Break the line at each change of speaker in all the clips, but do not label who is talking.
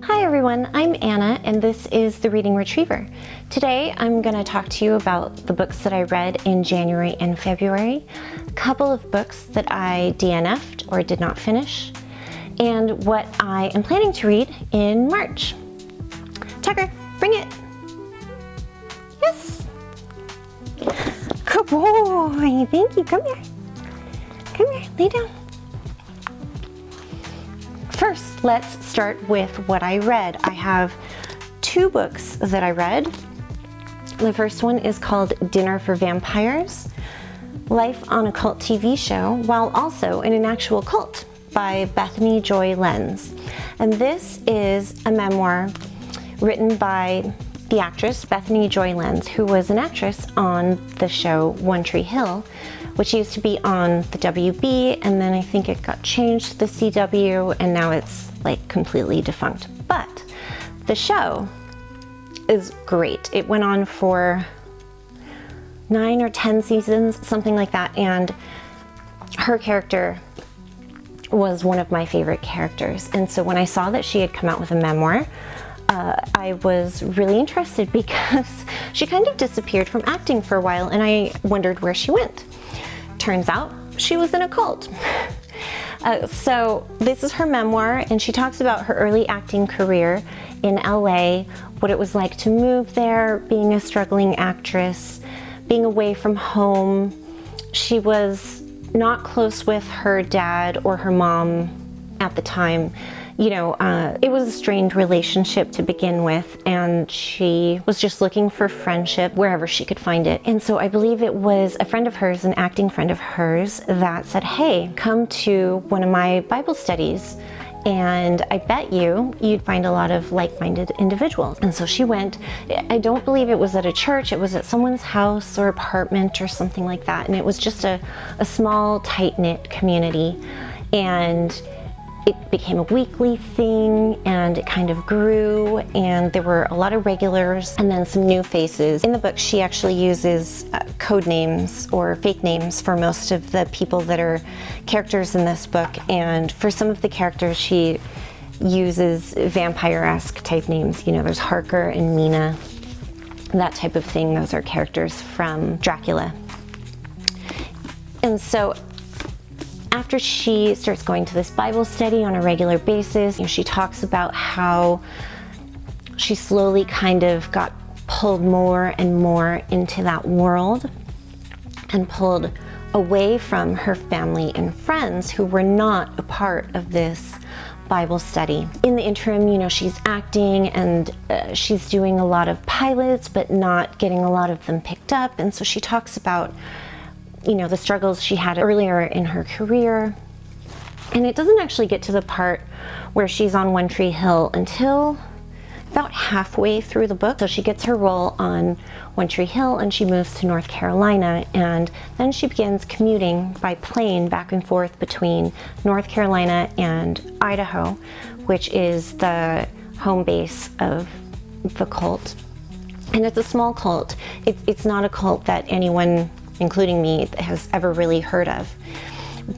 Hi everyone, I'm Anna and this is The Reading Retriever. Today I'm going to talk to you about the books that I read in January and February, a couple of books that I DNF'd or did not finish, and what I am planning to read in March. Tucker, bring it. Yes. Good boy. Thank you. Come here. Come here. Lay down. First, let's start with what I read. I have two books that I read. The first one is called Dinner for Vampires, Life on a Cult TV Show While Also in an Actual Cult by Bethany Joy Lenz. And this is a memoir written by the actress Bethany Joy Lenz, who was an actress on the show One Tree Hill, which used to be on the WB, and then I think it got changed to the CW, and now it's like completely defunct. But the show is great. It went on for 9 or 10 seasons, something like that, and her character was one of my favorite characters. And so when I saw that she had come out with a memoir, I was really interested because she kind of disappeared from acting for a while, and I wondered where she went. Turns out she was in a cult. So this is her memoir, and she talks about her early acting career in LA, what it was like to move there, being a struggling actress, being away from home. She was not close with her dad or her mom at the time. You know, it was a strained relationship to begin with, and she was just looking for friendship wherever she could find it. And so I believe it was a friend of hers, an acting friend of hers, that said, hey, come to one of my Bible studies, and I bet you'd find a lot of like-minded individuals. And so she went. I don't believe it was at a church, it was at someone's house or apartment or something like that, and it was just a small, tight-knit community. And it became a weekly thing, and it kind of grew, and there were a lot of regulars and then some new faces. In the book, she actually uses code names or fake names for most of the people that are characters in this book, and for some of the characters she uses vampire-esque type names. You know, there's Harker and Mina, that type of thing. Those are characters from Dracula. And so after she starts going to this Bible study on a regular basis, she talks about how she slowly kind of got pulled more and more into that world and pulled away from her family and friends who were not a part of this Bible study. In the interim, you know, she's acting and she's doing a lot of pilots, but not getting a lot of them picked up. And so she talks about, you know, the struggles she had earlier in her career. And it doesn't actually get to the part where she's on One Tree Hill until about halfway through the book. So she gets her role on One Tree Hill and she moves to North Carolina, and then she begins commuting by plane back and forth between North Carolina and Idaho, which is the home base of the cult. And it's a small cult. It's not a cult that anyone, including me, has ever really heard of.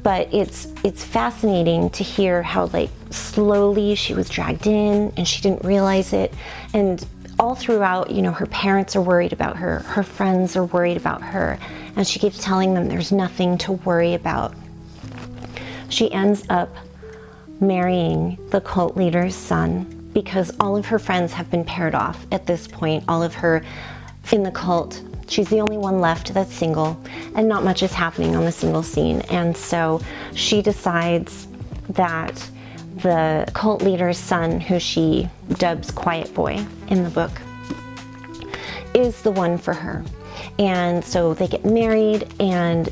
But it's fascinating to hear how, like, slowly she was dragged in and she didn't realize it. And all throughout, you know, her parents are worried about her, her friends are worried about her, and she keeps telling them there's nothing to worry about. She ends up marrying the cult leader's son because all of her friends have been paired off at this point. All of her in the cult, she's the only one left that's single, and not much is happening on the single scene. And so she decides that the cult leader's son, who she dubs Quiet Boy in the book, is the one for her. And so they get married, and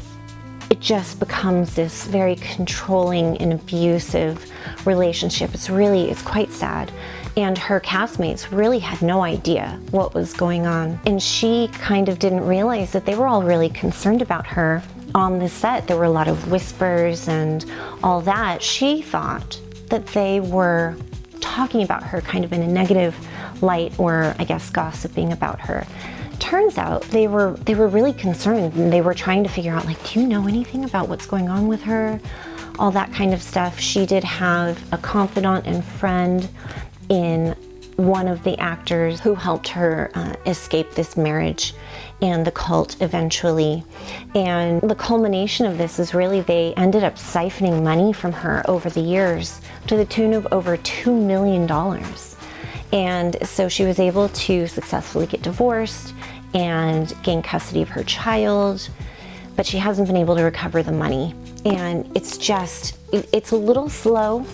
it just becomes this very controlling and abusive relationship. It's quite sad. And her castmates really had no idea what was going on. And she kind of didn't realize that they were all really concerned about her on the set. There were a lot of whispers and all that. She thought that they were talking about her kind of in a negative light, or I guess gossiping about her. Turns out they were really concerned, and they were trying to figure out, like, do you know anything about what's going on with her? All that kind of stuff. She did have a confidant and friend in one of the actors who helped her escape this marriage and the cult eventually. And the culmination of this is really they ended up siphoning money from her over the years to the tune of over $2 million. And so she was able to successfully get divorced and gain custody of her child, but she hasn't been able to recover the money. And it's just, it's a little slow.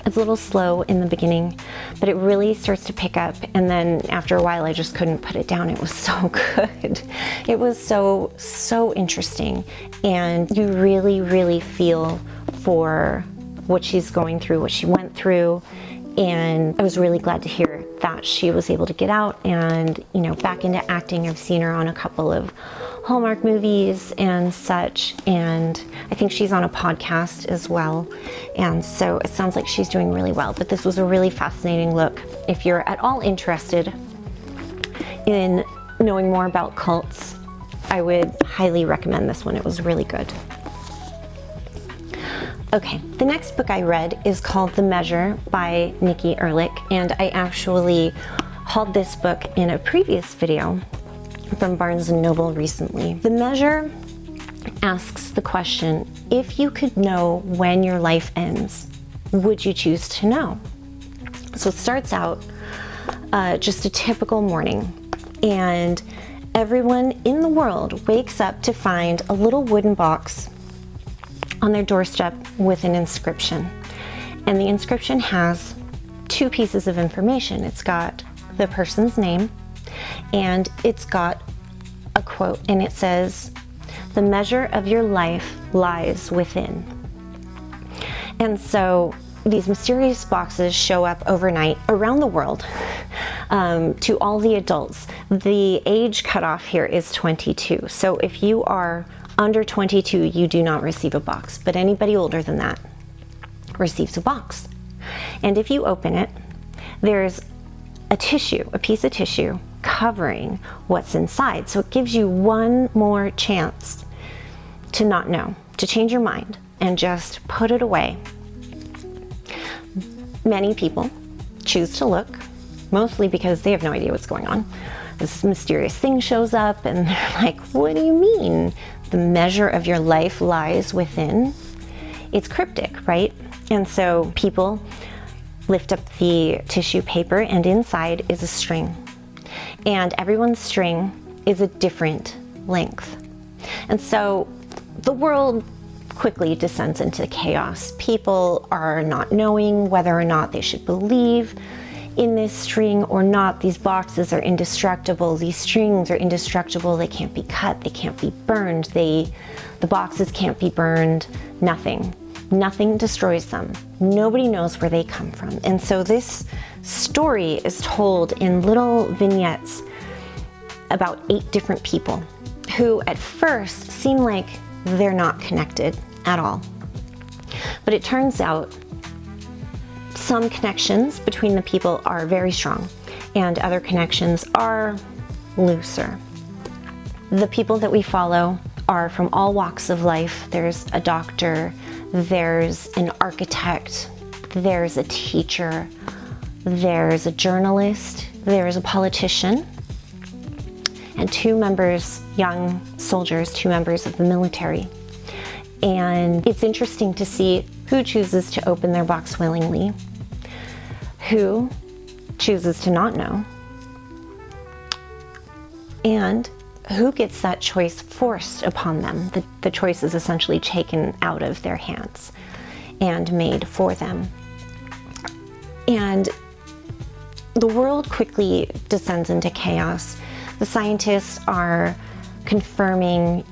It's a little slow in the beginning, but it really starts to pick up. And then after a while, I just couldn't put it down. It was so good. It was so interesting. And you really, really feel for what she's going through, what she went through. And I was really glad to hear that she was able to get out and, you know, back into acting. I've seen her on a couple of Hallmark movies and such, and I think she's on a podcast as well. And so it sounds like she's doing really well. But this was a really fascinating look. If you're at all interested in knowing more about cults, I would highly recommend this one. It was really good. Okay, the next book I read is called The Measure by Nikki Erlick, and I actually hauled this book in a previous video from Barnes & Noble recently. The Measure asks the question, if you could know when your life ends, would you choose to know? So it starts out just a typical morning, and everyone in the world wakes up to find a little wooden box on their doorstep with an inscription. And the inscription has two pieces of information. It's got the person's name and it's got a quote, and it says, "The measure of your life lies within." And so these mysterious boxes show up overnight around the world to all the adults. The age cutoff here is 22. So if you are under 22, you do not receive a box, but anybody older than that receives a box. And if you open it, there's a piece of tissue covering what's inside. So it gives you one more chance to not know, to change your mind and just put it away. Many people choose to look, mostly because they have no idea what's going on. This mysterious thing shows up and they're like, what do you mean? The measure of your life lies within? It's cryptic, right? And so people lift up the tissue paper and inside is a string. And everyone's string is a different length. And so the world quickly descends into chaos. People are not knowing whether or not they should believe in this string or not. These boxes are indestructible. These strings are indestructible. They can't be cut. They can't be burned. The boxes can't be burned. Nothing destroys them. Nobody knows where they come from. And so this story is told in little vignettes about 8 different people who at first seem like they're not connected at all. But it turns out some connections between the people are very strong and other connections are looser. The people that we follow are from all walks of life. There's a doctor, there's an architect, there's a teacher, there's a journalist, there's a politician, and 2 members, young soldiers, 2 members of the military. And it's interesting to see who chooses to open their box willingly, who chooses to not know, and who gets that choice forced upon them. The choice is essentially taken out of their hands and made for them. And the world quickly descends into chaos. The scientists are confirming,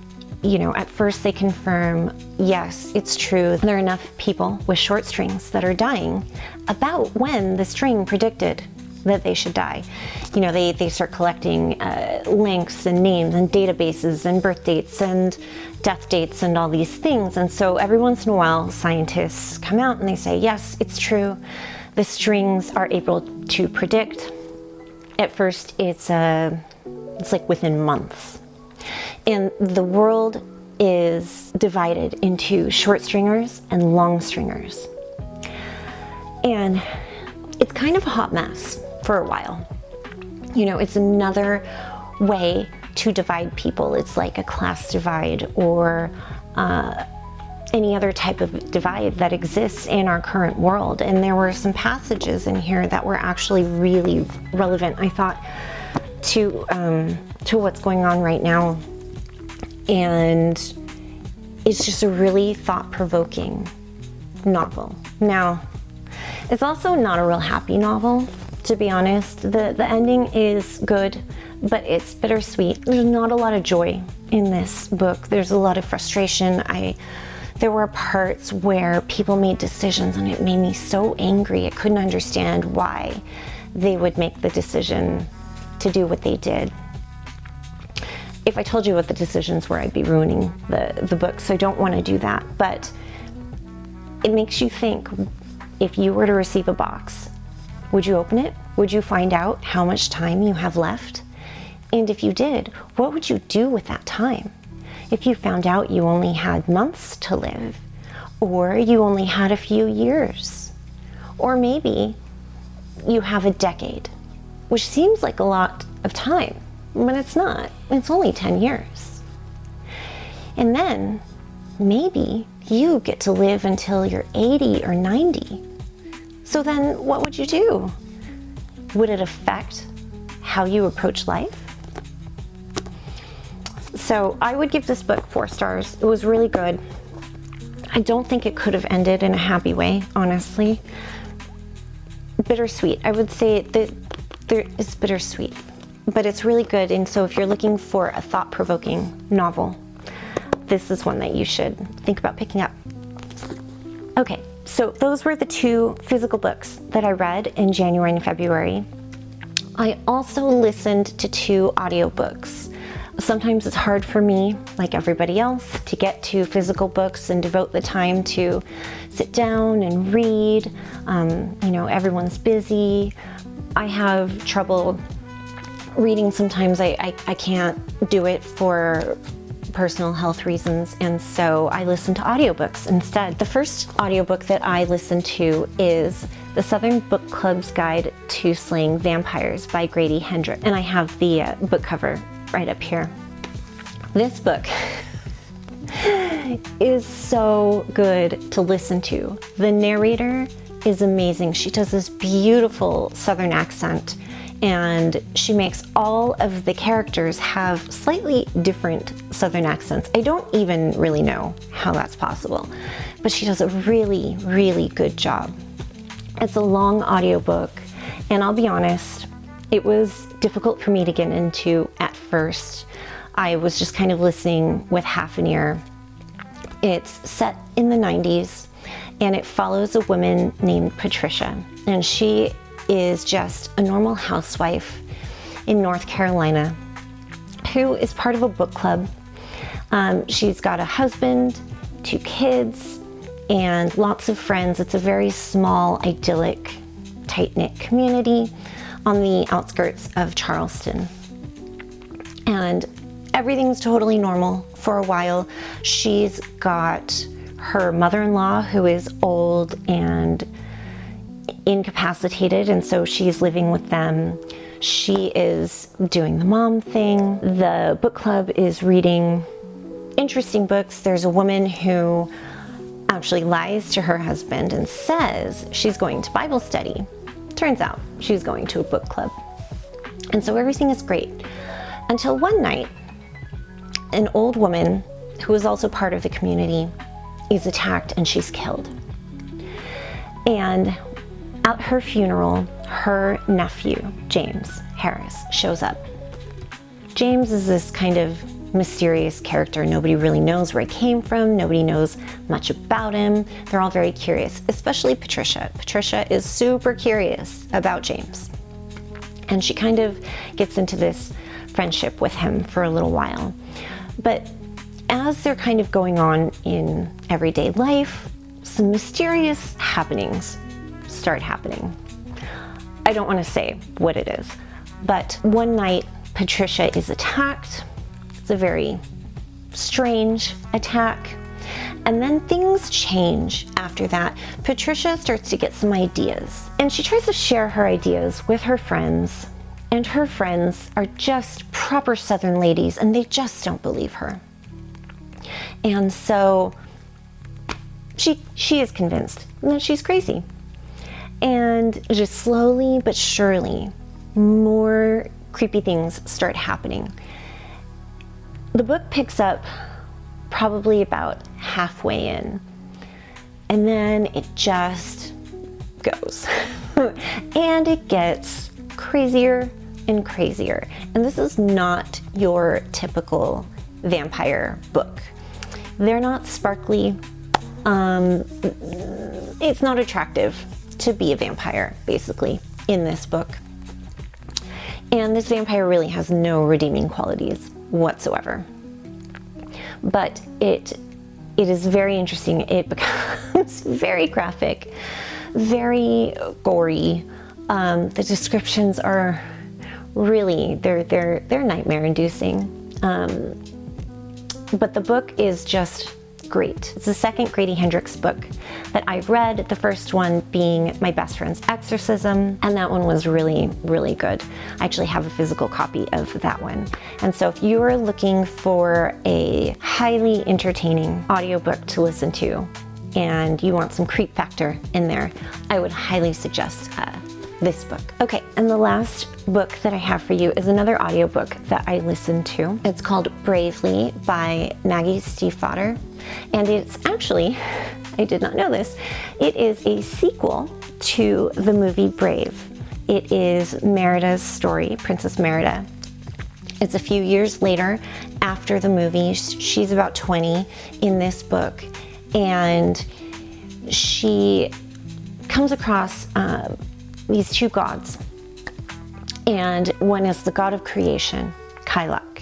at first they confirm, yes, it's true. There are enough people with short strings that are dying about when the string predicted that they should die. They start collecting links and names and databases and birth dates and death dates and all these things. And so every once in a while, scientists come out and they say, yes, it's true. The strings are able to predict. At first, it's like within months. And the world is divided into short stringers and long stringers. And it's kind of a hot mess for a while. You know, it's another way to divide people. It's like a class divide or any other type of divide that exists in our current world. And there were some passages in here that were actually really relevant, I thought, to what's going on right now. And it's just a really thought-provoking novel. Now, it's also not a real happy novel, to be honest. The ending is good, but it's bittersweet. There's not a lot of joy in this book. There's a lot of frustration. There were parts where people made decisions and it made me so angry. I couldn't understand why they would make the decision to do what they did. If I told you what the decisions were, I'd be ruining the book, so I don't want to do that. But it makes you think, if you were to receive a box, would you open it? Would you find out how much time you have left? And if you did, what would you do with that time? If you found out you only had months to live, or you only had a few years, or maybe you have a decade, which seems like a lot of time, but it's not. It's only 10 years. And then maybe you get to live until you're 80 or 90. So then what would you do? Would it affect how you approach life? So I would give this book 4 stars. It was really good. I don't think it could have ended in a happy way, honestly. Bittersweet. I would say that it's bittersweet, but it's really good. And so if you're looking for a thought-provoking novel, this is one that you should think about picking up. Okay, so those were the 2 physical books that I read in January and February. I also listened to 2 audiobooks. Sometimes it's hard for me, like everybody else, to get to physical books and devote the time to sit down and read. You know, everyone's busy. I have trouble reading sometimes. I can't do it for personal health reasons, and so I listen to audiobooks instead. The first audiobook that I listened to is The Southern Book Club's Guide to Slaying Vampires by Grady, Hendrix, and I have the book cover right up here. This book is so good to listen to. The narrator is amazing. She does this beautiful Southern accent, and she makes all of the characters have slightly different Southern accents. I don't even really know how that's possible, but she does a really, really good job. It's a long audiobook, and I'll be honest, it was difficult for me to get into at first. I was just kind of listening with half an ear. It's set in the 90s, and it follows a woman named Patricia, and she is just a normal housewife in North Carolina who is part of a book club. She's got a husband, 2 kids, and lots of friends. It's a very small, idyllic, tight-knit community on the outskirts of Charleston. And everything's totally normal for a while. She's got her mother-in-law who is old and incapacitated, and so she's living with them. She is doing the mom thing. The book club is reading interesting books. There's a woman who actually lies to her husband and says she's going to Bible study. Turns out she's going to a book club. And so everything is great. Until one night, an old woman who is also part of the community is attacked and she's killed. And at her funeral, her nephew, James Harris, shows up. James is this kind of mysterious character. Nobody really knows where he came from. Nobody knows much about him. They're all very curious, especially Patricia. Patricia is super curious about James. And she kind of gets into this friendship with him for a little while. But as they're kind of going on in everyday life, some mysterious happenings start happening. I don't want to say what it is, but one night Patricia is attacked. It's a very strange attack. And then things change after that. Patricia starts to get some ideas, and she tries to share her ideas with her friends, and her friends are just proper Southern ladies, and they just don't believe her. And so she is convinced that she's crazy. And just slowly but surely, more creepy things start happening. The book picks up probably about halfway in, and then it just goes. And it gets crazier and crazier. And this is not your typical vampire book. They're not sparkly. It's not attractive to be a vampire, basically, in this book. And this vampire really has no redeeming qualities whatsoever. But it is very interesting. It becomes very graphic, very gory. The descriptions are really, they're nightmare-inducing. But the book is just great. It's the second Grady Hendrix book that I've read, the first one being My Best Friend's Exorcism, and that one was really, really good. I actually have a physical copy of that one. And so if you are looking for a highly entertaining audiobook to listen to, and you want some creep factor in there, I would highly suggest this book. Okay, and the last book that I have for you is another audiobook that I listened to. It's called Bravely by Maggie Stiefvater, and it's actually, I did not know this, it is a sequel to the movie Brave. It is Merida's story, Princess Merida. It's a few years later after the movie. She's about 20 in this book, and she comes across these two gods, and one is the god of creation, Erlick,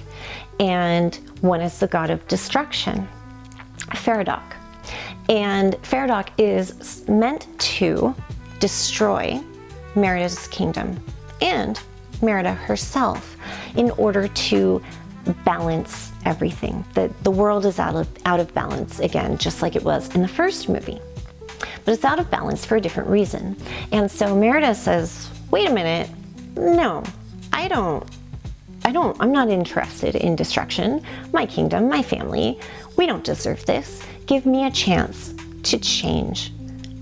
and one is the god of destruction, Feradok. And Feradok is meant to destroy Merida's kingdom and Merida herself in order to balance everything. The world is out of balance again, just like it was in the first movie. But it's out of balance for a different reason. And so Merida says, wait a minute, no, I'm not interested in destruction. My kingdom, my family, we don't deserve this. Give me a chance to change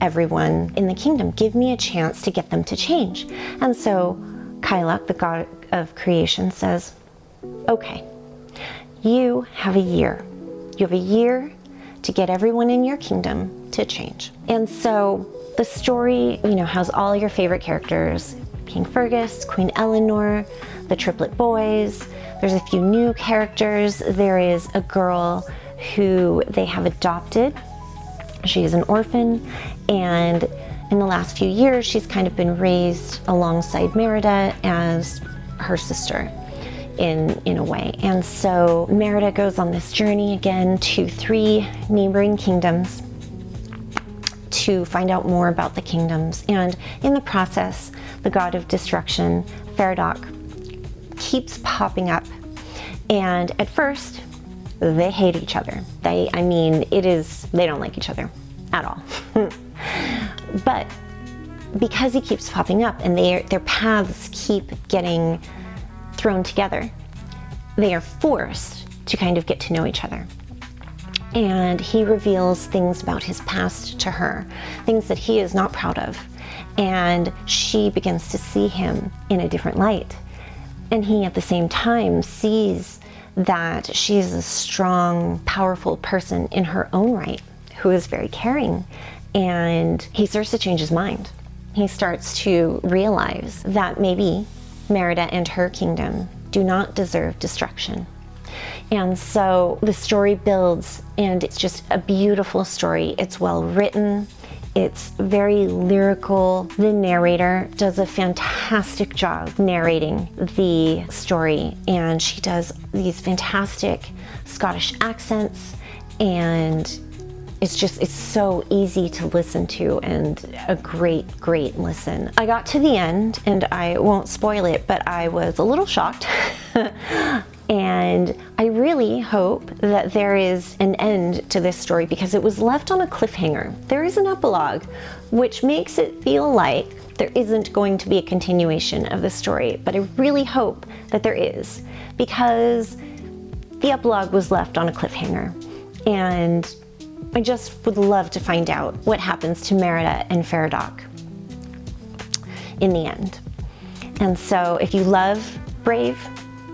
everyone in the kingdom. Give me a chance to get them to change. And so Erlick, the god of creation, says, okay, you have a year. You have a year to get everyone in your kingdom to change. And so the story, has all your favorite characters: King Fergus, Queen Eleanor, the triplet boys. There's a few new characters. There is a girl who they have adopted. She is an orphan, and in the last few years, she's kind of been raised alongside Merida as her sister in a way. And so Merida goes on this journey again to 3 neighboring kingdoms to find out more about the kingdoms. And in the process, the god of destruction, Feradok, keeps popping up. And at first, they hate each other. They don't like each other at all. But because he keeps popping up and their paths keep getting thrown together, they are forced to kind of get to know each other. And he reveals things about his past to her, things that he is not proud of. And she begins to see him in a different light. And he at the same time sees that she is a strong, powerful person in her own right, who is very caring. And he starts to change his mind. He starts to realize that maybe Merida and her kingdom do not deserve destruction. And so the story builds, and it's just a beautiful story. It's well written. It's very lyrical. The narrator does a fantastic job narrating the story, and she does these fantastic Scottish accents, and it's so easy to listen to and a great listen. I got to the end, and I won't spoil it, but I was a little shocked. And I really hope that there is an end to this story because it was left on a cliffhanger. There is an epilogue, which makes it feel like there isn't going to be a continuation of the story. But I really hope that there is, because the epilogue was left on a cliffhanger. And I just would love to find out what happens to Merida and Faradoc in the end. And so if you love Brave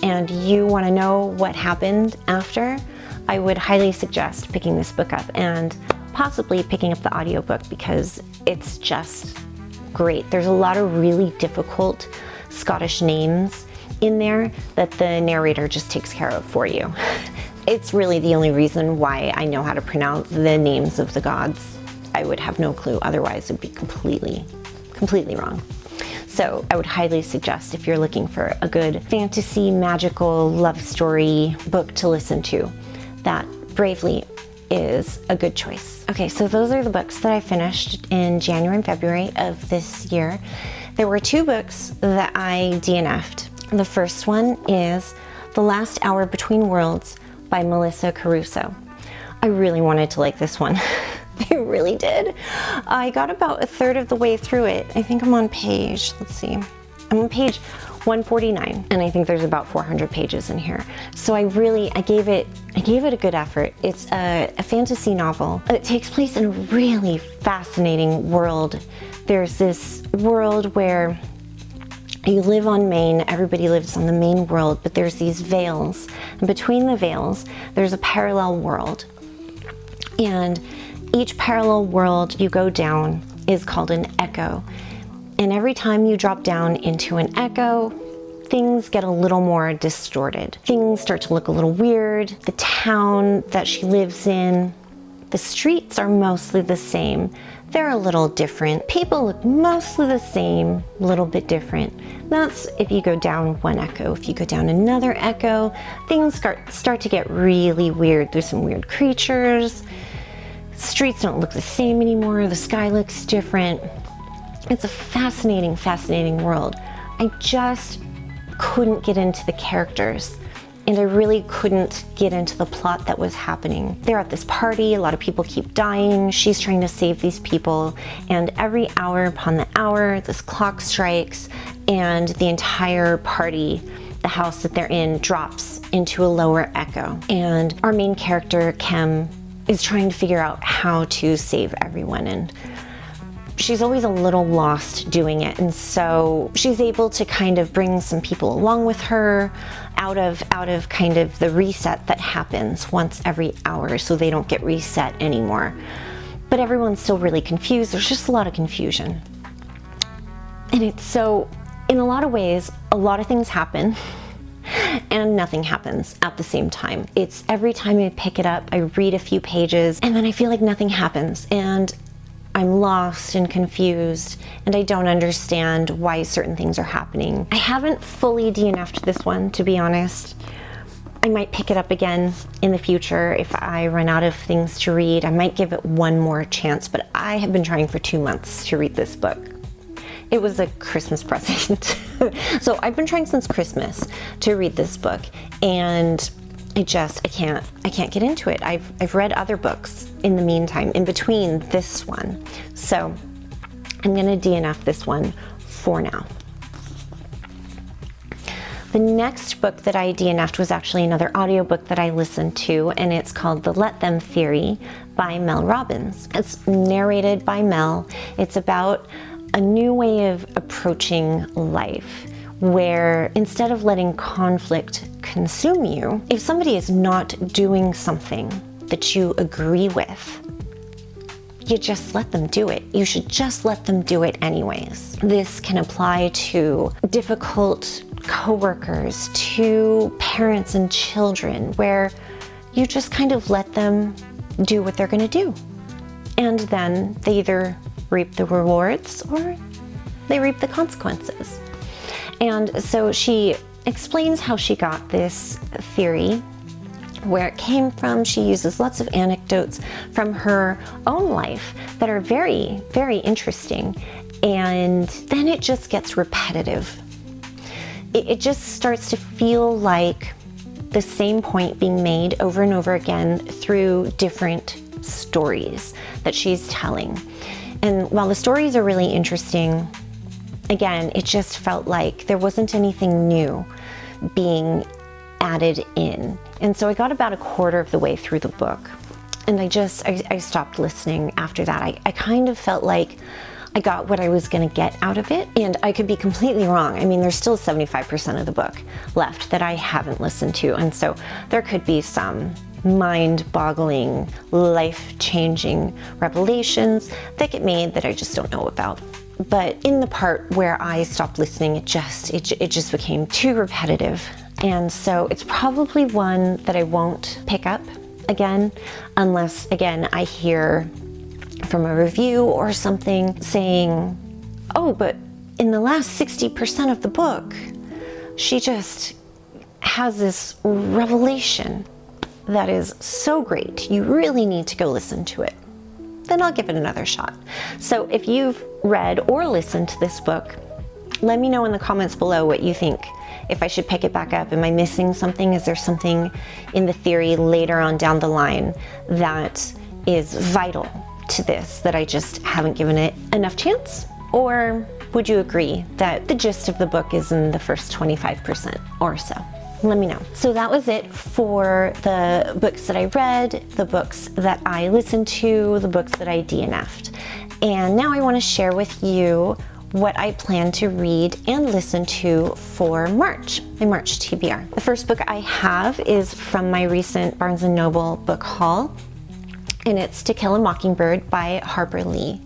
and you want to know what happened after, I would highly suggest picking this book up and possibly picking up the audiobook because it's just great. There's a lot of really difficult Scottish names in there that the narrator just takes care of for you. It's really the only reason why I know how to pronounce the names of the gods. I would have no clue, otherwise it'd be completely wrong. So I would highly suggest, if you're looking for a good fantasy, magical love story book to listen to, that Bravely is a good choice. Okay, so those are the books that I finished in January and February of this year. There were 2 books that I DNF'd. The first one is The Last Hour Between Worlds by Melissa Caruso. I really wanted to like this one. I really did. I got about a third of the way through it. I think I'm on page, let's see. I'm on page 149, and I think there's about 400 pages in here. So I gave it a good effort. It's a fantasy novel. It takes place in a really fascinating world. There's this world where you live on Maine, everybody lives on the Maine world, but there's these veils, and between the veils, there's a parallel world. And each parallel world you go down is called an echo. And every time you drop down into an echo, things get a little more distorted. Things start to look a little weird. The town that she lives in, the streets are mostly the same. They're a little different. People look mostly the same, a little bit different. That's if you go down one echo. If you go down another echo, things start to get really weird. There's some weird creatures. Streets don't look the same anymore. The sky looks different. It's a fascinating, fascinating world. I just couldn't get into the characters, and I really couldn't get into the plot that was happening. They're at this party, a lot of people keep dying, she's trying to save these people, and every hour upon the hour, this clock strikes, and the entire party, the house that they're in, drops into a lower echo. And our main character, Kim, is trying to figure out how to save everyone, and she's always a little lost doing it, and so she's able to kind of bring some people along with her out of kind of the reset that happens once every hour, so they don't get reset anymore. But everyone's still really confused. There's just a lot of confusion. And it's so, in a lot of ways, a lot of things happen and nothing happens at the same time. It's every time I pick it up, I read a few pages, and then I feel like nothing happens, and I'm lost and confused, and I don't understand why certain things are happening. I haven't fully DNF'd this one, to be honest. I might pick it up again in the future if I run out of things to read. I might give it one more chance, but I have been trying for 2 months to read this book. It was a Christmas present. So I've been trying since Christmas to read this book, and I can't get into it. I've read other books in the meantime, in between this one. So I'm gonna DNF this one for now. The next book that I DNF'd was actually another audiobook that I listened to, and it's called The Let Them Theory by Mel Robbins. It's narrated by Mel. It's about a new way of approaching life, where instead of letting conflict consume you, if somebody is not doing something that you agree with, you just let them do it. You should just let them do it anyways. This can apply to difficult coworkers, to parents and children, where you just kind of let them do what they're gonna do. And then they either reap the rewards or they reap the consequences. And so she explains how she got this theory, where it came from. She uses lots of anecdotes from her own life that are very, very interesting. And then it just gets repetitive. It just starts to feel like the same point being made over and over again through different stories that she's telling. And while the stories are really interesting, again, it just felt like there wasn't anything new being added in. And so I got about a quarter of the way through the book, and I stopped listening after that. I kind of felt like I got what I was going to get out of it, and I could be completely wrong. I mean, there's still 75% of the book left that I haven't listened to, and so there could be some mind-boggling, life-changing revelations that get made that I just don't know about. But in the part where I stopped listening, it just became too repetitive, and so it's probably one that I won't pick up again, unless, again, I hear from a review or something saying, oh, but in the last 60% of the book, she just has this revelation that is so great, you really need to go listen to it. Then I'll give it another shot. So if you've read or listened to this book, let me know in the comments below what you think. If I should pick it back up, am I missing something? Is there something in the theory later on down the line that is vital to this that I just haven't given it enough chance? Or would you agree that the gist of the book is in the first 25% or so? Let me know. So that was it for the books that I read, the books that I listened to, the books that I DNF'd. And now I want to share with you what I plan to read and listen to for March, my March TBR. The first book I have is from my recent Barnes & Noble book haul, and it's To Kill a Mockingbird by Harper Lee.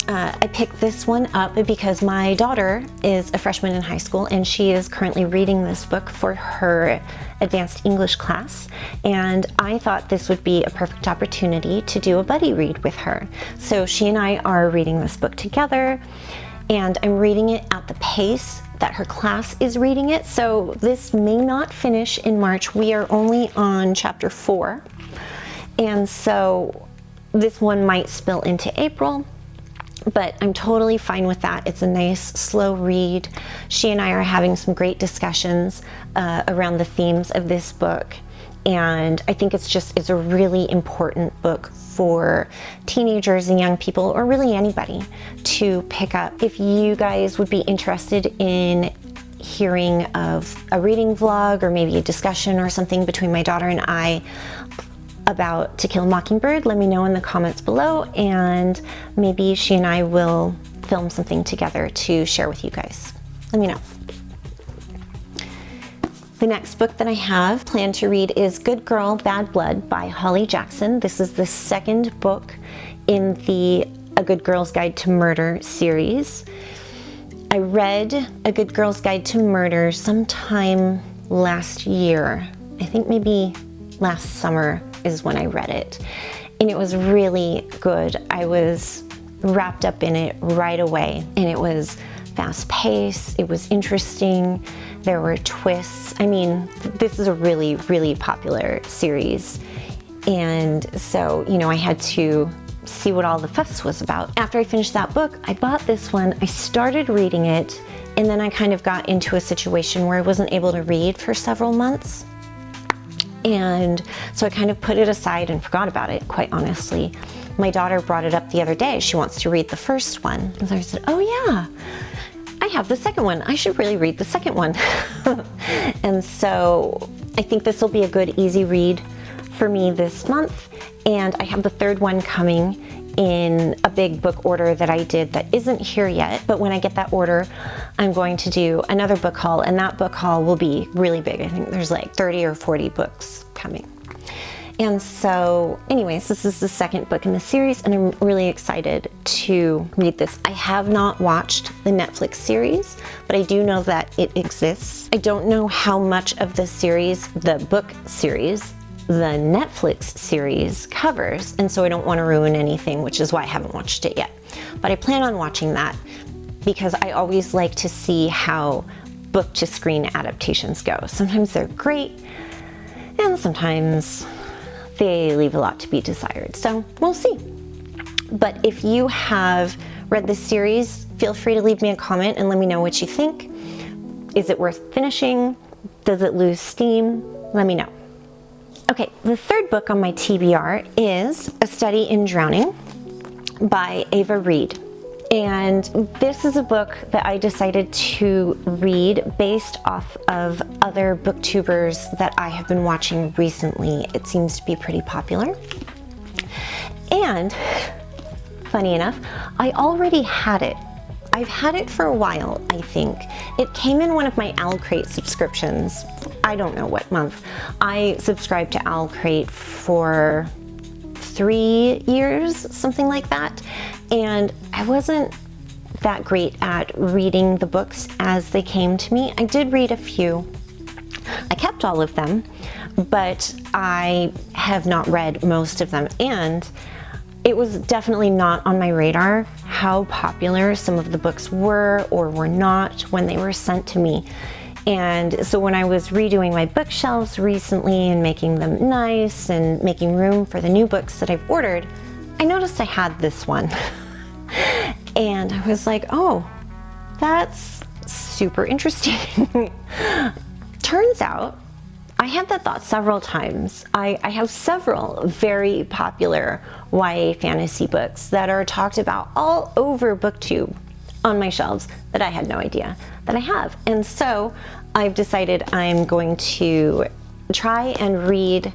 I picked this one up because my daughter is a freshman in high school, and she is currently reading this book for her advanced English class, and I thought this would be a perfect opportunity to do a buddy read with her. So she and I are reading this book together, and I'm reading it at the pace that her class is reading it, so this may not finish in March. We are only on chapter 4, and so this one might spill into April, but I'm totally fine with that. It's a nice, slow read. She and I are having some great discussions around the themes of this book, and I think it's a really important book for teenagers and young people, or really anybody, to pick up. If you guys would be interested in hearing of a reading vlog or maybe a discussion or something between my daughter and I about To Kill a Mockingbird, let me know in the comments below, and maybe she and I will film something together to share with you guys. Let me know. The next book that I have planned to read is Good Girl, Bad Blood by Holly Jackson. This is the second book in the A Good Girl's Guide to Murder series. I read A Good Girl's Guide to Murder sometime last year. I think maybe last summer is when I read it, and it was really good. I was wrapped up in it right away, and it was fast-paced, it was interesting, there were twists. I mean, this is a really, really popular series, and so, you know, I had to see what all the fuss was about. After I finished that book, I bought this one, I started reading it, and then I kind of got into a situation where I wasn't able to read for several months. And so I kind of put it aside and forgot about it, quite honestly. My daughter brought it up the other day. She wants to read the first one. And so I said, oh yeah, I have the second one. I should really read the second one. And so I think this will be a good, easy read for me this month. And I have the third one coming in a big book order that I did that isn't here yet, but when I get that order, I'm going to do another book haul, and that book haul will be really big. I think there's like 30 or 40 books coming. And so anyways, this is the second book in the series, and I'm really excited to read this. I have not watched the Netflix series, but I do know that it exists. I don't know how much of the series, the book series, the Netflix series covers, and so I don't want to ruin anything, which is why I haven't watched it yet. But I plan on watching that because I always like to see how book to screen adaptations go. Sometimes they're great, and sometimes they leave a lot to be desired. So we'll see. But if you have read this series, feel free to leave me a comment and let me know what you think. Is it worth finishing? Does it lose steam? Let me know. Okay, the third book on my TBR is A Study in Drowning by Ava Reed. And this is a book that I decided to read based off of other booktubers that I have been watching recently. It seems to be pretty popular. And funny enough, I already had it. I've had it for a while, I think. It came in one of my OwlCrate subscriptions. I don't know what month. I subscribed to OwlCrate for 3 years, something like that. And I wasn't that great at reading the books as they came to me. I did read a few. I kept all of them, but I have not read most of them. And it was definitely not on my radar how popular some of the books were or were not when they were sent to me. And so when I was redoing my bookshelves recently and making them nice and making room for the new books that I've ordered, I noticed I had this one. And I was like, oh, that's super interesting. Turns out, I had that thought several times. I have several very popular YA fantasy books that are talked about all over BookTube on my shelves that I had no idea that I have. And so I've decided I'm going to try and read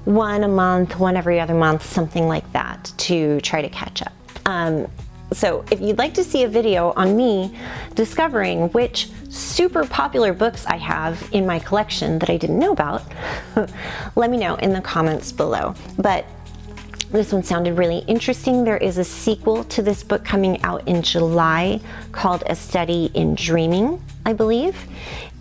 one a month, one every other month, something like that, to try to catch up. So if you'd like to see a video on me discovering which super popular books I have in my collection that I didn't know about, let me know in the comments below. But this one sounded really interesting. There is a sequel to this book coming out in July called A Study in Dreaming, I believe.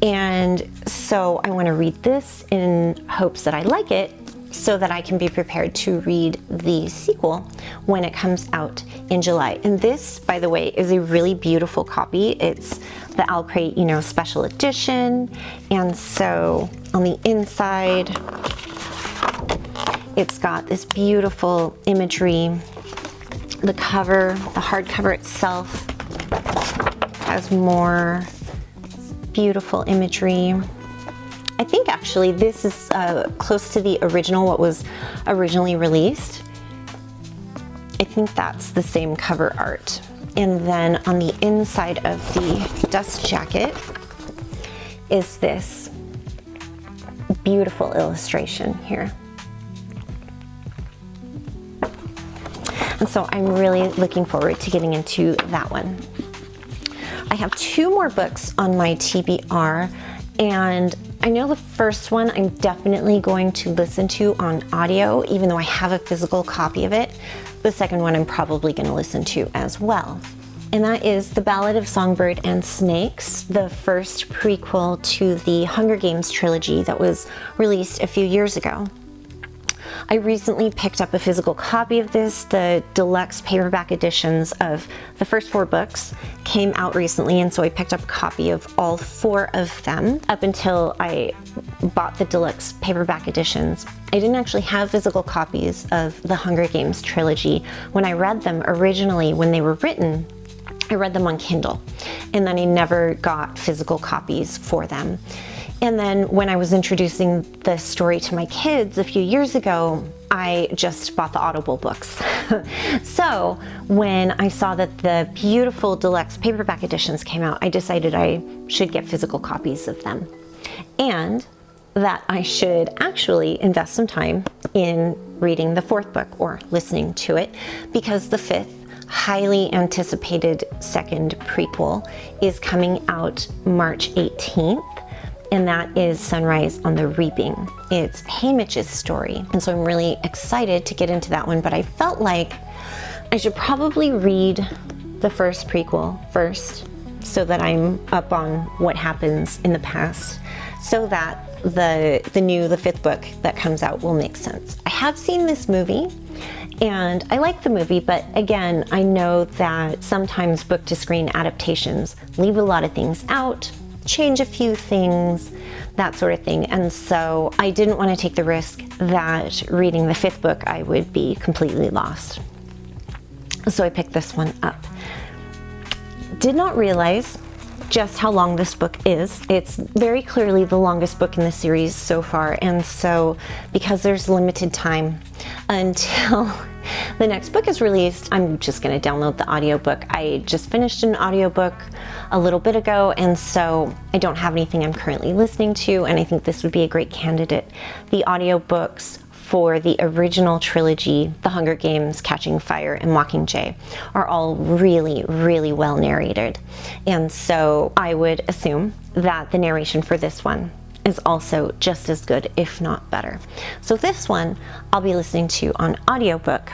And so I want to read this in hopes that I like it, so that I can be prepared to read the sequel when it comes out in July. And this, by the way, is a really beautiful copy. It's the OwlCrate, special edition. And so on the inside, it's got this beautiful imagery. The cover, the hardcover itself, has more beautiful imagery. I think actually this is close to the original, what was originally released. I think that's the same cover art. And then on the inside of the dust jacket is this beautiful illustration here. And so I'm really looking forward to getting into that one. I have 2 more books on my TBR, and I know the first one I'm definitely going to listen to on audio, even though I have a physical copy of it. The second one I'm probably going to listen to as well. And that is The Ballad of Songbird and Snakes, the first prequel to the Hunger Games trilogy that was released a few years ago. I recently picked up a physical copy of this. The deluxe paperback editions of the first 4 books came out recently, and so I picked up a copy of all 4 of them. Up until I bought the deluxe paperback editions, I didn't actually have physical copies of the Hunger Games trilogy. When I read them originally, when they were written, I read them on Kindle, and then I never got physical copies for them. And then when I was introducing the story to my kids a few years ago, I just bought the Audible books. So when I saw that the beautiful deluxe paperback editions came out, I decided I should get physical copies of them. And that I should actually invest some time in reading the 4th book or listening to it, because the 5th, highly anticipated second prequel, is coming out March 18th. And that is Sunrise on the Reaping. It's Haymitch's story. And so I'm really excited to get into that one, but I felt like I should probably read the first prequel first, so that I'm up on what happens in the past, so that the 5th book that comes out will make sense. I have seen this movie, and I like the movie, but again, I know that sometimes book-to-screen adaptations leave a lot of things out, change a few things, that sort of thing. And so I didn't want to take the risk that reading the 5th book I would be completely lost. So I picked this one up. Did not realize just how long this book is. It's very clearly the longest book in the series so far, and so because there's limited time until the next book is released, I'm just going to download the audiobook. I just finished an audiobook a little bit ago, and so I don't have anything I'm currently listening to, and I think this would be a great candidate. The audiobooks for the original trilogy, The Hunger Games, Catching Fire, and Mockingjay, are all really, really well narrated. And so I would assume that the narration for this one is also just as good, if not better. So this one I'll be listening to on audiobook.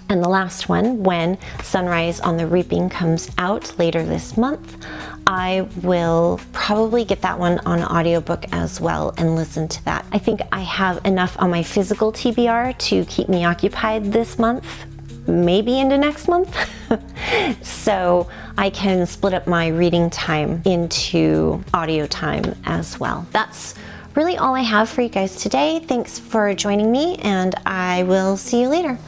And the last one, When Sunrise on the Reaping comes out later this month, I will probably get that one on audiobook as well and listen to that. I think I have enough on my physical TBR to keep me occupied this month, maybe into next month. So I can split up my reading time into audio time as well. That's really all I have for you guys today. Thanks for joining me, and I will see you later.